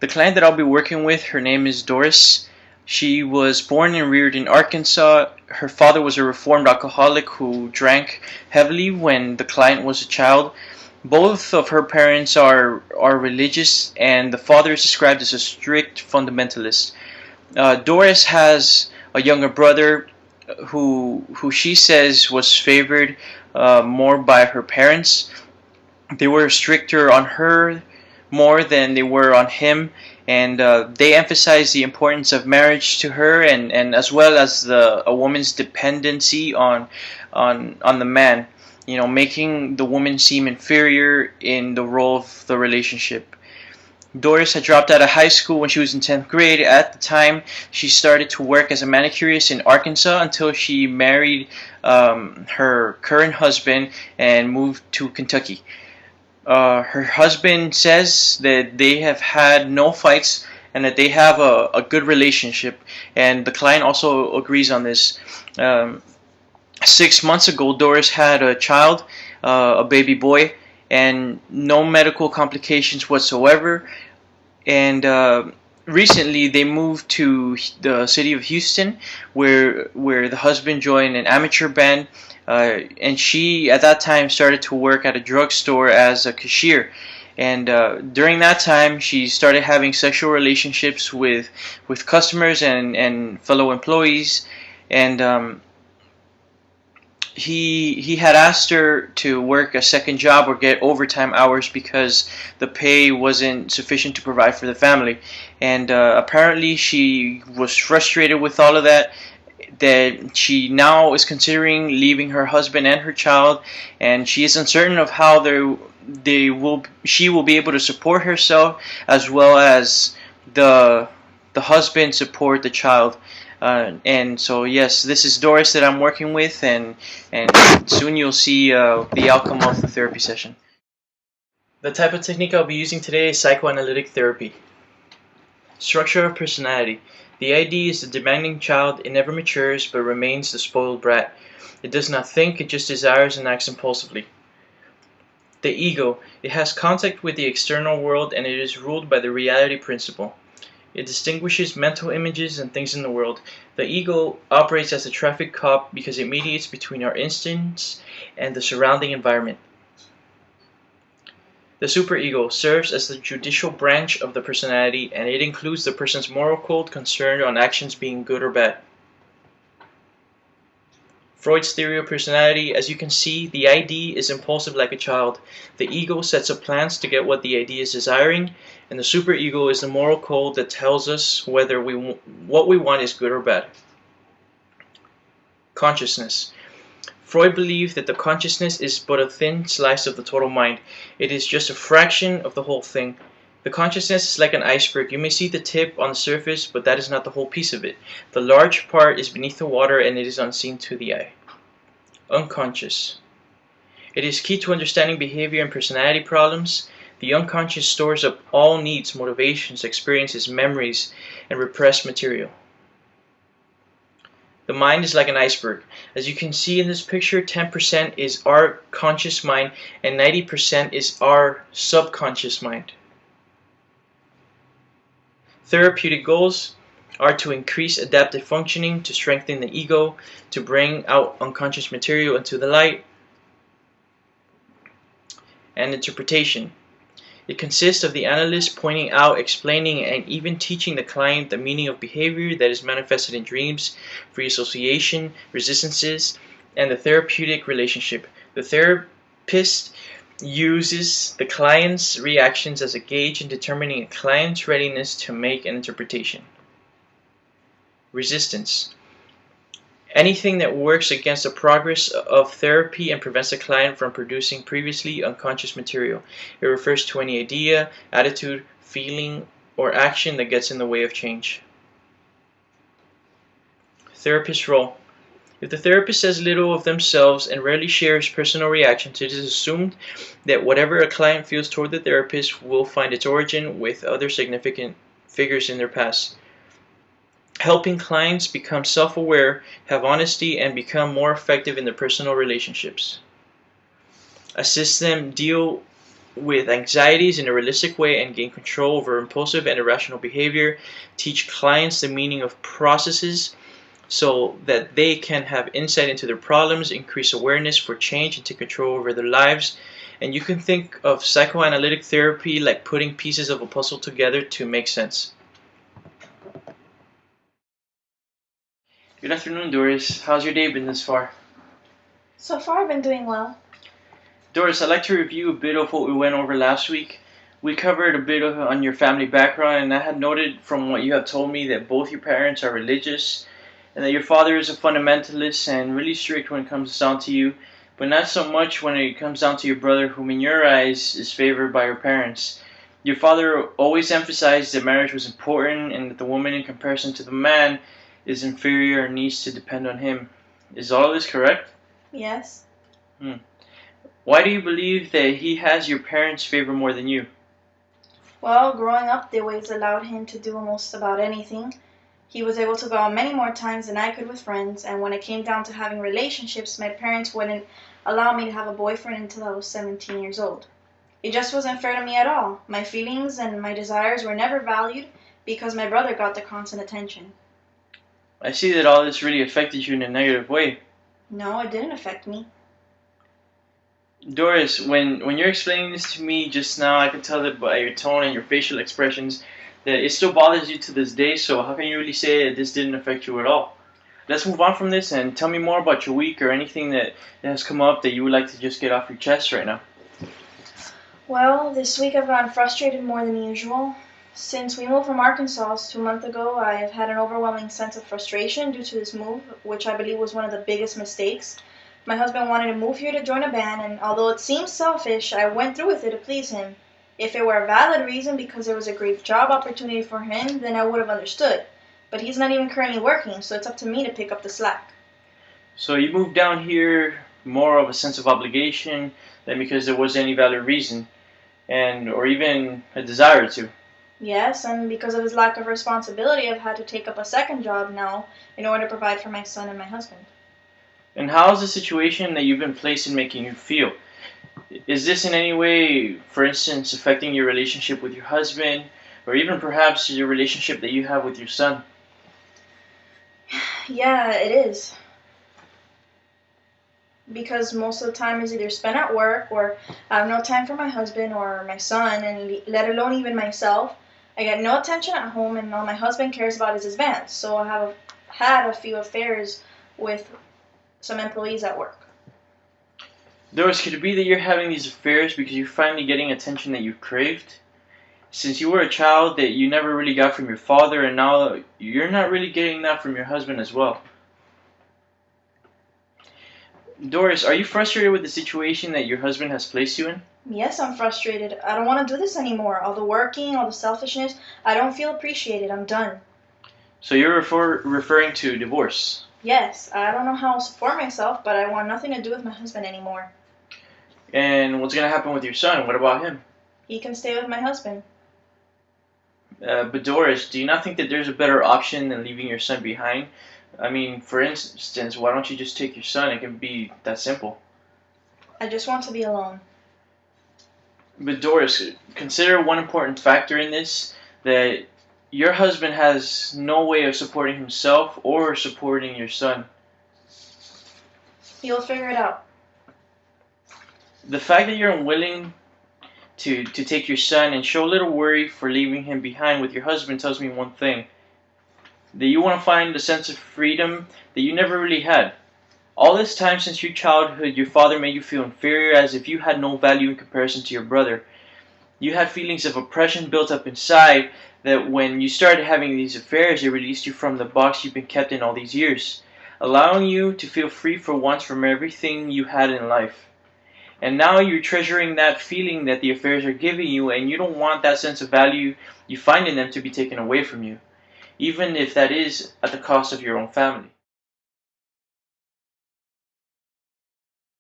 The client that I'll be working with, her name is Doris. She was born and reared in Arkansas. Her father was a reformed alcoholic who drank heavily when the client was a child. Both of her parents are religious, and the father is described as a strict fundamentalist. Doris has a younger brother who she says was favored more by her parents. They were stricter on her more than they were on him, and they emphasized the importance of marriage to her, and as well as a woman's dependency on the man, making the woman seem inferior in the role of the relationship. Doris had dropped out of high school when she was in 10th grade. At the time, she started to work as a manicurist in Arkansas until she married her current husband and moved to Kentucky. Her husband says that they have had no fights and that they have a good relationship, and the client also agrees on this. 6 months ago, Doris had a child, a baby boy, and no medical complications whatsoever. And recently they moved to the city of Houston, where the husband joined an amateur band, and she at that time started to work at a drugstore as a cashier. And during that time, she started having sexual relationships with customers and fellow employees, and he had asked her to work a second job or get overtime hours because the pay wasn't sufficient to provide for the family. And apparently she was frustrated with all of that she now is considering leaving her husband and her child, and she is uncertain of how she will be able to support herself as well as the husband support the child. And so yes, this is Doris that I'm working with, and soon you'll see the outcome of the therapy session. The type of technique I'll be using today is psychoanalytic therapy. Structure of personality. The ID is the demanding child. It never matures but remains the spoiled brat. It does not think, it just desires and acts impulsively. The ego. It has contact with the external world and it is ruled by the reality principle. It distinguishes mental images and things in the world. The ego operates as a traffic cop because it mediates between our instincts and the surrounding environment. The superego serves as the judicial branch of the personality, and it includes the person's moral code concerned on actions being good or bad. Freud's theory of personality. As you can see, the ID is impulsive like a child. The ego sets up plans to get what the ID is desiring, and the superego is the moral code that tells us whether what we want is good or bad. Consciousness. Freud believed that the consciousness is but a thin slice of the total mind. It is just a fraction of the whole thing. The consciousness is like an iceberg. You may see the tip on the surface, but that is not the whole piece of it. The large part is beneath the water and it is unseen to the eye. Unconscious. It is key to understanding behavior and personality problems. The unconscious stores up all needs, motivations, experiences, memories, and repressed material. The mind is like an iceberg. As you can see in this picture, 10% is our conscious mind and 90% is our subconscious mind. Therapeutic goals are to increase adaptive functioning, to strengthen the ego, to bring out unconscious material into the light, and interpretation. It consists of the analyst pointing out, explaining, and even teaching the client the meaning of behavior that is manifested in dreams, free association, resistances, and the therapeutic relationship. The therapist uses the client's reactions as a gauge in determining a client's readiness to make an interpretation. Resistance. Anything that works against the progress of therapy and prevents the client from producing previously unconscious material. It refers to any idea, attitude, feeling, or action that gets in the way of change. Therapist role. If the therapist says little of themselves and rarely shares personal reactions, it is assumed that whatever a client feels toward the therapist will find its origin with other significant figures in their past. Helping clients become self-aware, have honesty, and become more effective in their personal relationships. Assist them deal with anxieties in a realistic way and gain control over impulsive and irrational behavior. Teach clients the meaning of processes so that they can have insight into their problems, increase awareness for change, and take control over their lives. And you can think of psychoanalytic therapy like putting pieces of a puzzle together to make sense. Good afternoon, Doris. How's your day been this far? So far, I've been doing well. Doris, I'd like to review a bit of what we went over last week. We covered a bit on your family background, and I had noted from what you have told me that both your parents are religious, and that your father is a fundamentalist and really strict when it comes down to you, but not so much when it comes down to your brother, whom in your eyes is favored by your parents. Your father always emphasized that marriage was important and that the woman, in comparison to the man, is inferior and needs to depend on him. Is all of this correct? Yes. Why do you believe that he has your parents' favor more than you? Well, growing up, they always allowed him to do almost about anything. He was able to go out many more times than I could with friends, and when it came down to having relationships, my parents wouldn't allow me to have a boyfriend until I was 17 years old. It just wasn't fair to me at all. My feelings and my desires were never valued because my brother got the constant attention. I see that all this really affected you in a negative way. No, it didn't affect me. Doris, when you're explaining this to me just now, I can tell that by your tone and your facial expressions that it still bothers you to this day, so how can you really say that this didn't affect you at all? Let's move on from this and tell me more about your week or anything that has come up that you would like to just get off your chest right now. Well, this week I've gotten frustrated more than usual. Since we moved from Arkansas 2 months ago, I've had an overwhelming sense of frustration due to this move, which I believe was one of the biggest mistakes. My husband wanted to move here to join a band, and although it seems selfish, I went through with it to please him. If it were a valid reason because there was a great job opportunity for him, then I would have understood. But he's not even currently working, so it's up to me to pick up the slack. So you moved down here more of a sense of obligation than because there was any valid reason, or even a desire to. Yes, and because of his lack of responsibility, I've had to take up a second job now in order to provide for my son and my husband. And how is the situation that you've been placed in making you feel? Is this in any way, for instance, affecting your relationship with your husband, or even perhaps your relationship that you have with your son? Yeah, it is. Because most of the time is either spent at work, or I have no time for my husband or my son, and let alone even myself. I get no attention at home, and all my husband cares about is his band. So I have had a few affairs with some employees at work. Doris, could it be that you're having these affairs because you're finally getting attention that you craved? Since you were a child that you never really got from your father, and now you're not really getting that from your husband as well. Doris, are you frustrated with the situation that your husband has placed you in? Yes, I'm frustrated. I don't want to do this anymore. All the working, all the selfishness, I don't feel appreciated. I'm done. So you're referring to divorce? Yes, I don't know how I'll support myself, but I want nothing to do with my husband anymore. And what's going to happen with your son? What about him? He can stay with my husband. But Doris, do you not think that there's a better option than leaving your son behind? I mean, for instance, why don't you just take your son? It can be that simple. I just want to be alone. But Doris, consider one important factor in this, that your husband has no way of supporting himself or supporting your son. He'll figure it out. The fact that you're unwilling to take your son and show a little worry for leaving him behind with your husband tells me one thing. That you want to find a sense of freedom that you never really had. All this time since your childhood, your father made you feel inferior as if you had no value in comparison to your brother. You had feelings of oppression built up inside that when you started having these affairs, it released you from the box you've been kept in all these years, allowing you to feel free for once from everything you had in life. And now you're treasuring that feeling that the affairs are giving you, and you don't want that sense of value you find in them to be taken away from you, even if that is at the cost of your own family.